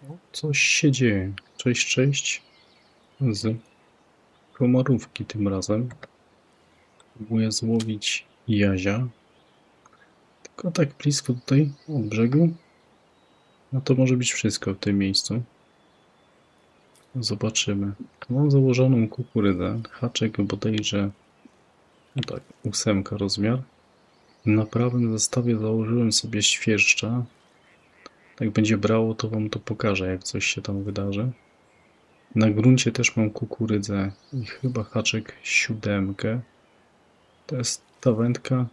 O, coś się dzieje. Cześć, cześć. Z komarówki tym razem. Próbuję złowić jazia. Tylko tak blisko tutaj od brzegu. No to może być wszystko w tym miejscu. Zobaczymy. Mam założoną kukurydzę. Haczek bodajże, no tak, 8 rozmiar. Na prawym zestawie założyłem sobie świerszcza. Jak będzie brało, to wam to pokażę, jak coś się tam wydarzy. Na gruncie też mam kukurydzę i chyba haczek 7. To jest ta wędka,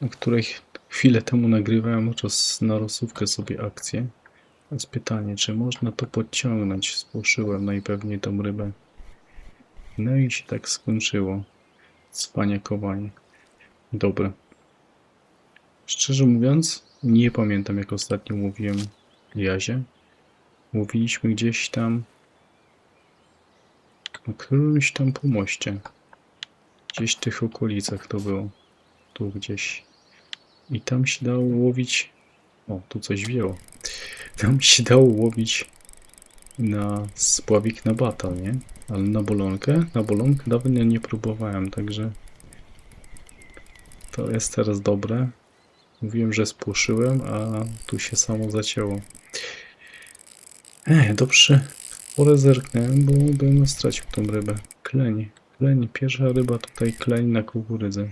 o której chwilę temu nagrywałem oraz na rozsówkę sobie akcję. Teraz pytanie, czy można to podciągnąć? Spłoszyłem najpewniej tą rybę. No i się tak skończyło. Cwaniakowanie. Dobre. Szczerze mówiąc, nie pamiętam, jak ostatnio mówiłem jazie. Mówiliśmy gdzieś tam na którymś tam pomoście. Gdzieś w tych okolicach to było. Tu gdzieś. I tam się dało łowić. O, tu coś wzięło. Tam się dało łowić na spławik na batal, nie? Ale na bolonkę dawno nie próbowałem, także to jest teraz dobre. Mówiłem, że spłoszyłem, a tu się samo zacięło. Dobrze, porę zerknąłem, bo bym stracił tą rybę. Kleń, kleń, pierwsza ryba tutaj kleń na kukurydzę.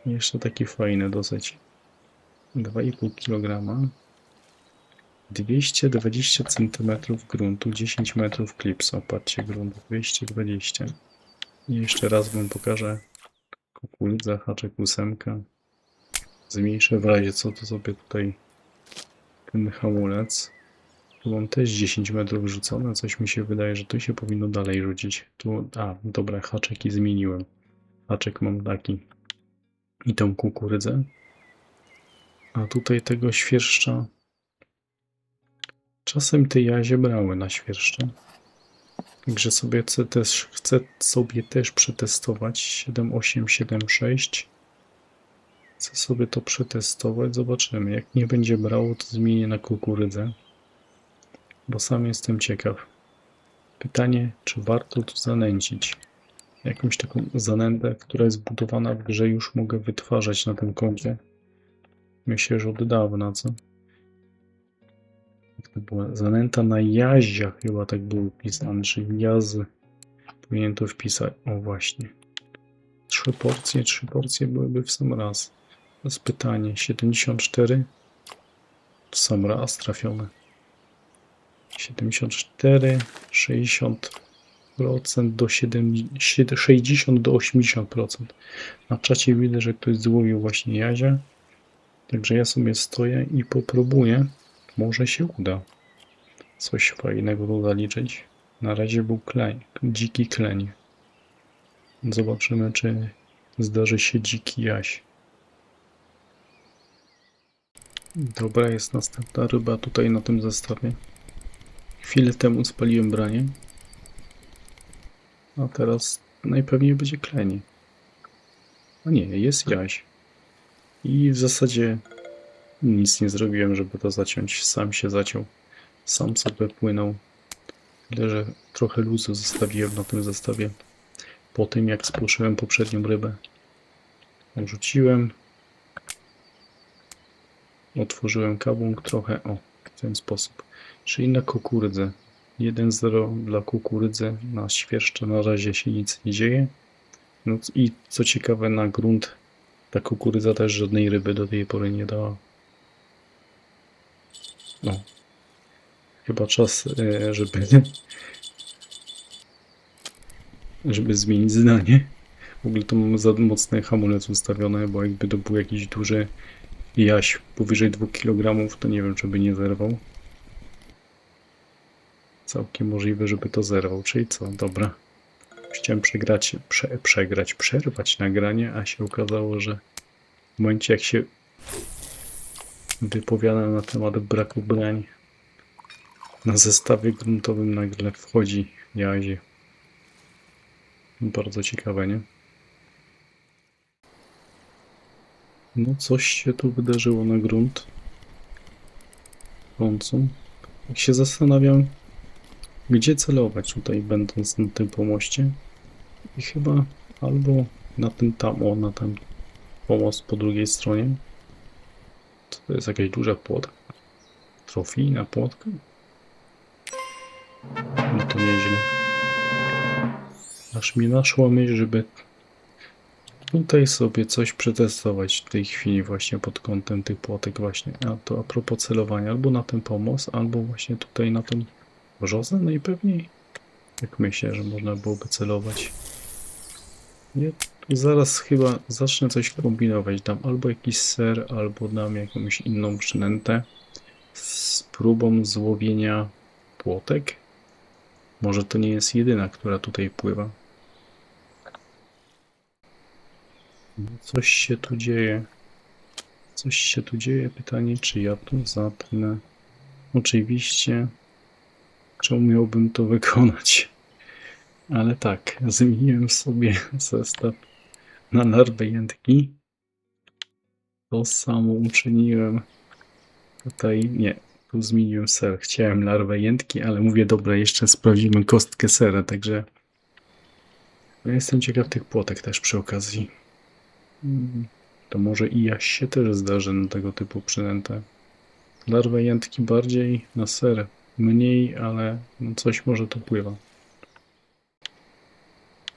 Jeszcze taki fajny dosyć. 2,5 kg. 220 cm gruntu, 10 metrów klipsa. Patrzcie, grunt 220. I jeszcze raz wam pokażę kukurydza, haczek 8. Zmniejszę w razie co to sobie tutaj ten hamulec. Tu mam też 10 metrów rzucone, coś mi się wydaje, że tu się powinno dalej rzucić. Tu, dobra, haczeki zmieniłem. Haczek mam taki. I tą kukurydzę. A tutaj tego świerszcza. Czasem te jazie brały na świerszcze. Także chcę sobie też przetestować 7,8, 7,6. Chcę sobie to przetestować, zobaczymy. Jak nie będzie brało, to zmienię na kukurydzę. Bo sam jestem ciekaw. Pytanie, czy warto tu zanęcić? Jakąś taką zanętę, która jest budowana w grze, już mogę wytwarzać na tym koncie. Myślę, że od dawna, co? To była zanęta na jazia, chyba tak było pisane, czyli jazy. Powinien to wpisać. O właśnie. 3 porcje byłyby w sam raz. To jest pytanie. 74 w sam raz trafione. 74, 60% do 60 do 80%. Na czacie widzę, że ktoś złowił właśnie jazia. Także ja sobie stoję i popróbuję. Może się uda coś fajnego tu zaliczyć. Na razie był kleń, dziki kleń. Zobaczymy, czy zdarzy się dziki jaś. Dobra, jest następna ryba tutaj na tym zestawie. Chwilę temu spaliłem branie. A teraz najpewniej będzie kleń. A nie, jest jaś. I w zasadzie nic nie zrobiłem, żeby to zaciąć. Sam się zaciął. Sam sobie płynął. Tyle, że trochę luzu zostawiłem na tym zestawie. Po tym, jak spłoszyłem poprzednią rybę. Rzuciłem. Otworzyłem kabung trochę. O, w ten sposób. Czyli na kukurydzę. 1-0 dla kukurydzy. Na świerszcze na razie się nic nie dzieje. No i co ciekawe, na grunt ta kukurydza też żadnej ryby do tej pory nie dała. No. Chyba czas, żeby zmienić zdanie. W ogóle to mam za mocny hamulec ustawiony, bo jakby to był jakiś duży jaś powyżej 2 kg, to nie wiem, czy by nie zerwał. Całkiem możliwe, żeby to zerwał. Czyli co? Dobra. Chciałem przerwać nagranie, a się okazało, że w momencie, jak się wypowiada na temat braku brań, na zestawie gruntowym nagle wchodzi jazie. Bardzo ciekawe, nie? No coś się tu wydarzyło na grunt. W końcu. Jak się zastanawiam, gdzie celować tutaj, będąc na tym pomoście. I chyba albo na ten tam, o, na ten pomost po drugiej stronie. To jest jakaś duża płotka. Trofijna płotka? No to nieźle. Aż mi naszła myśl, żeby tutaj sobie coś przetestować w tej chwili właśnie pod kątem tych płotek właśnie. A to a propos celowania, albo na ten pomost, albo właśnie tutaj na tą brzozę najpewniej. Tak myślę, że można byłoby celować. Nie, tu zaraz chyba zacznę coś kombinować. Dam albo jakiś ser, albo dam jakąś inną przynętę z próbą złowienia płotek. Może to nie jest jedyna, która tutaj pływa. Coś się tu dzieje. Coś się tu dzieje. Pytanie, czy ja tu zapnę. Oczywiście. Czemu miałbym to wykonać? Ale tak, zmieniłem sobie zestaw na larwę jętki. To samo uczyniłem tutaj. Nie, tu zmieniłem ser. Chciałem larwę jętki, ale mówię, dobra, jeszcze sprawdzimy kostkę sera, także ja jestem ciekaw tych płotek też przy okazji. To może i jaś się też zdarzy na tego typu przynętę. Larwę jętki bardziej, na ser mniej, ale no coś może tu pływa.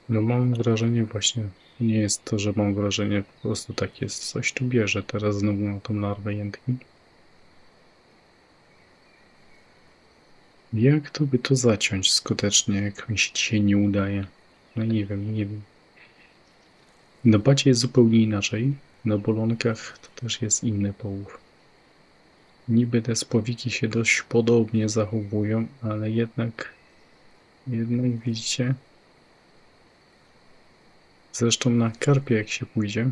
No mam wrażenie właśnie, nie jest to, że mam wrażenie, po prostu tak jest, coś tu bierze teraz znowu na tą larwę jętki. Jak to by to zaciąć skutecznie, jak mi się dzisiaj nie udaje? No nie wiem, nie wiem. Na bacie jest zupełnie inaczej, na bolonkach to też jest inny połów. Niby te spławiki się dość podobnie zachowują, ale jednak widzicie. Zresztą na karpie jak się pójdzie,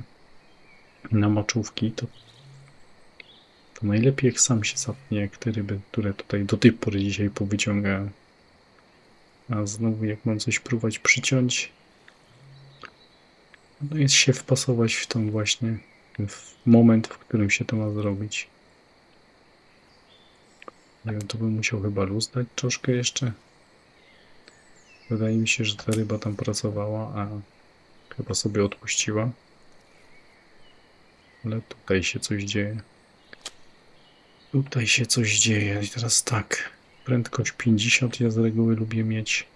na moczówki, to najlepiej jak sam się zapnie, jak te ryby, które tutaj do tej pory dzisiaj powyciągałem. A znowu jak mam coś próbować przyciąć, no jest się wpasować w tą właśnie, w moment, w którym się to ma zrobić. Nie wiem, to bym musiał chyba luz dać troszkę jeszcze. Wydaje mi się, że ta ryba tam pracowała, a chyba sobie odpuściła. Ale tutaj się coś dzieje. Tutaj się coś dzieje. I teraz tak. Prędkość 50 ja z reguły lubię mieć.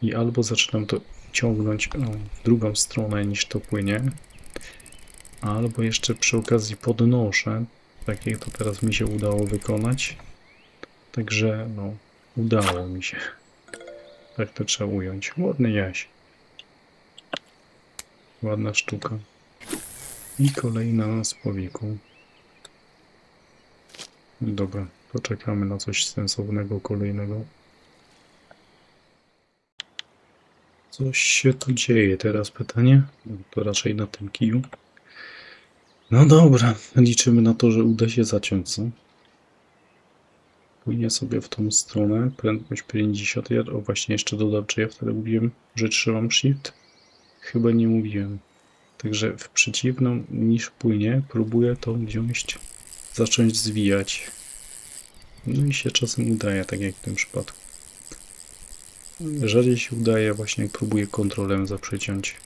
I albo zaczynam to ciągnąć w drugą stronę niż to płynie. Albo jeszcze przy okazji podnoszę. Tak jak to teraz mi się udało wykonać. Także no, udało mi się. Tak to trzeba ująć. Ładny jaś. Ładna sztuka. I kolejna na spławiku. Dobra, poczekamy na coś sensownego kolejnego. Coś się tu dzieje teraz pytanie? To raczej na tym kiju. No dobra, liczymy na to, że uda się zaciąć, co? Płynie sobie w tą stronę, prędkość 50. O właśnie jeszcze dodam, czy ja wtedy mówiłem, że trzymam shift? Chyba nie mówiłem. Także w przeciwną niż płynie, próbuję to wziąć, zacząć zwijać. No i się czasem udaje, tak jak w tym przypadku. Rzadziej się udaje właśnie jak próbuję kontrolem zaprzeciąć.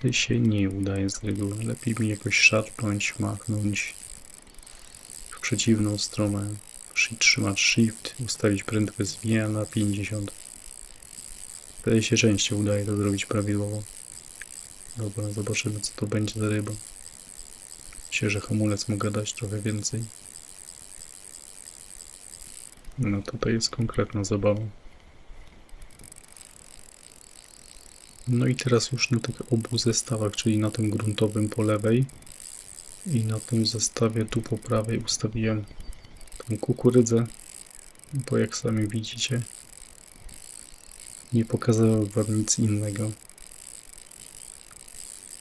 To się nie udaje z reguły. Lepiej mi jakoś szarpnąć, machnąć w przeciwną stronę. Trzymać shift, ustawić prędkość zwijania na 50. Wtedy się częściej udaje to zrobić prawidłowo. Dobra, zobaczymy co to będzie za ryba. Myślę, że hamulec mogę dać trochę więcej. No tutaj jest konkretna zabawa. No i teraz już na tych obu zestawach, czyli na tym gruntowym po lewej i na tym zestawie tu po prawej ustawiłem tą kukurydzę, bo jak sami widzicie, nie pokazałem wam nic innego.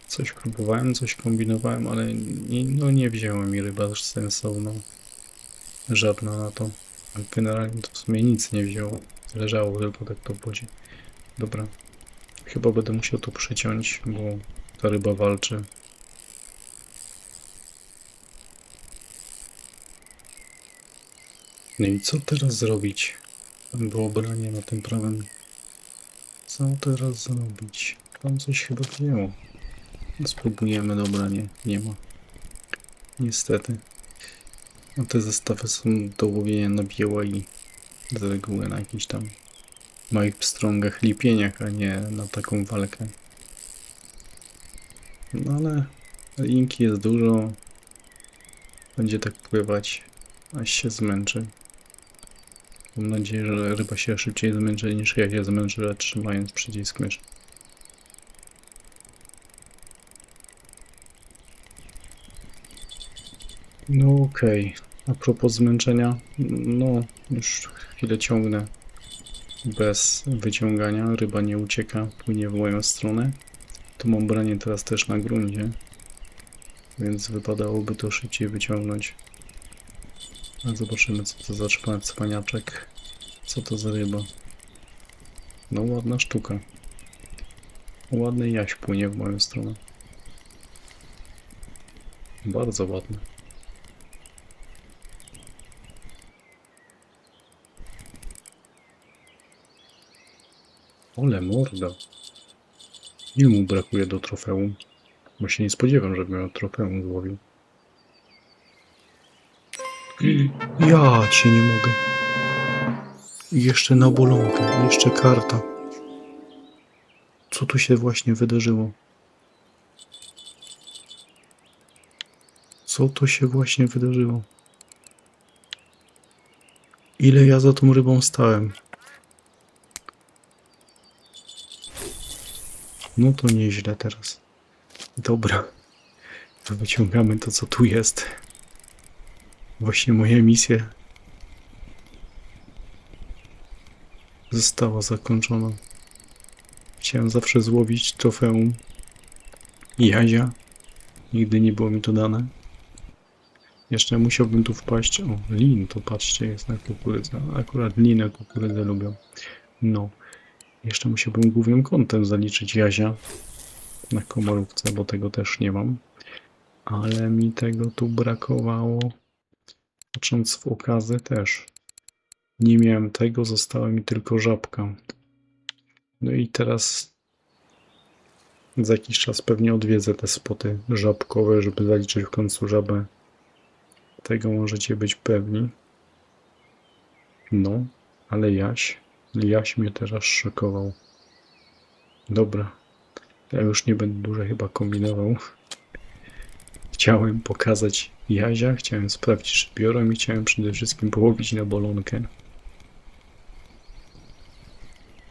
Coś próbowałem, coś kombinowałem, ale nie wzięła mi ryba sensowna. Żadna na to. Generalnie to w sumie nic nie wzięło. Leżało tylko tak to w wodzie. Dobra. Chyba będę musiał to przyciąć, bo ta ryba walczy. No i co teraz zrobić? Było branie na tym prawym. Co teraz zrobić? Tam coś chyba wzięło. Spróbujemy, dobra, nie ma. Niestety. No te zestawy są do łowienia na bieła i z reguły na jakichś tam małych pstrągach, lipieniach, a nie na taką walkę. No ale linki jest dużo. Będzie tak pływać, aż się zmęczy. Mam nadzieję, że ryba się szybciej zmęczy niż ja się zmęczę, trzymając przycisk myszy. No okej. A propos zmęczenia, no już chwilę ciągnę bez wyciągania. Ryba nie ucieka, płynie w moją stronę. Tu mam branie teraz też na gruncie, więc wypadałoby to szybciej wyciągnąć. A zobaczymy, co to za cwaniaczek. Co to za ryba. No ładna sztuka. Ładny jaś płynie w moją stronę. Bardzo ładny. Ole morda. Ile mu brakuje do trofeum? Bo się nie spodziewam, żeby miał trofeum złowił. Ja cię nie mogę. I jeszcze na bolonkę, jeszcze karta. Co tu się właśnie wydarzyło? Co to się właśnie wydarzyło? Ile ja za tą rybą stałem? No to nieźle teraz. Dobra. To wyciągamy to, co tu jest. Właśnie moja misja została zakończona. Chciałem zawsze złowić trofeum jazia. Nigdy nie było mi to dane. Jeszcze musiałbym tu wpaść. O, lin, to patrzcie, jest na kukurydzę. Akurat linę kukurydzę lubią. No. Jeszcze musiałbym głównym kątem zaliczyć jazia na komorówce, bo tego też nie mam. Ale mi tego tu brakowało. Patrząc w okazy też. Nie miałem tego, została mi tylko żabka. No i teraz za jakiś czas pewnie odwiedzę te spoty żabkowe, żeby zaliczyć w końcu żabę. Tego możecie być pewni. No, ale Jaś mnie teraz szokował. Dobra, ja już nie będę dłużej chyba kombinował. Chciałem pokazać Jazia, chciałem sprawdzić, czy biorą i chciałem przede wszystkim połowić na bolonkę.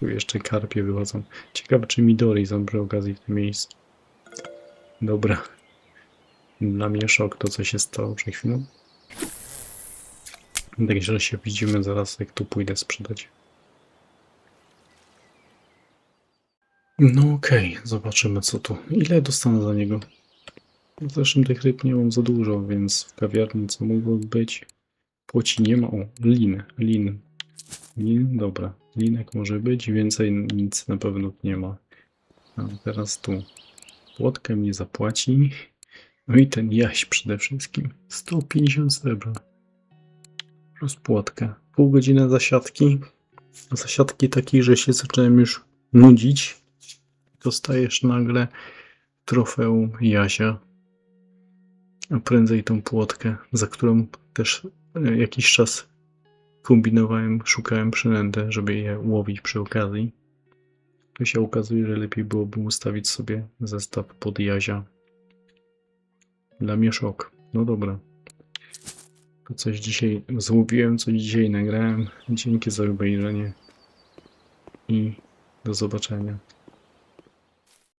Tu jeszcze karpie wychodzą. Ciekawe, czy Midori są przy okazji w tym miejscu. Dobra. Dla mnie szok to, co się stało przed chwilą. Także się widzimy zaraz, jak tu pójdę sprzedać. No okej, zobaczymy co tu. Ile dostanę za niego? Zresztą tych ryb nie mam za dużo, więc w kawiarni co mogłoby być? Płoci nie ma. O, lin, dobra. Linek może być, więcej nic na pewno nie ma. A teraz tu. Płotkę mi zapłaci. No i ten jaś przede wszystkim. 150 srebra. Plus płotkę. Pół godziny zasiadki. Zasiadki takiej, że się zacząłem już nudzić. Dostajesz nagle trofeum Jasia. A prędzej tą płotkę, za którą też jakiś czas kombinowałem, szukałem przynęty, żeby je łowić przy okazji. To się okazuje, że lepiej byłoby ustawić sobie zestaw pod Jazia. Dla mnie szok. No dobra. To coś dzisiaj złowiłem, co dzisiaj nagrałem. Dzięki za obejrzenie i do zobaczenia.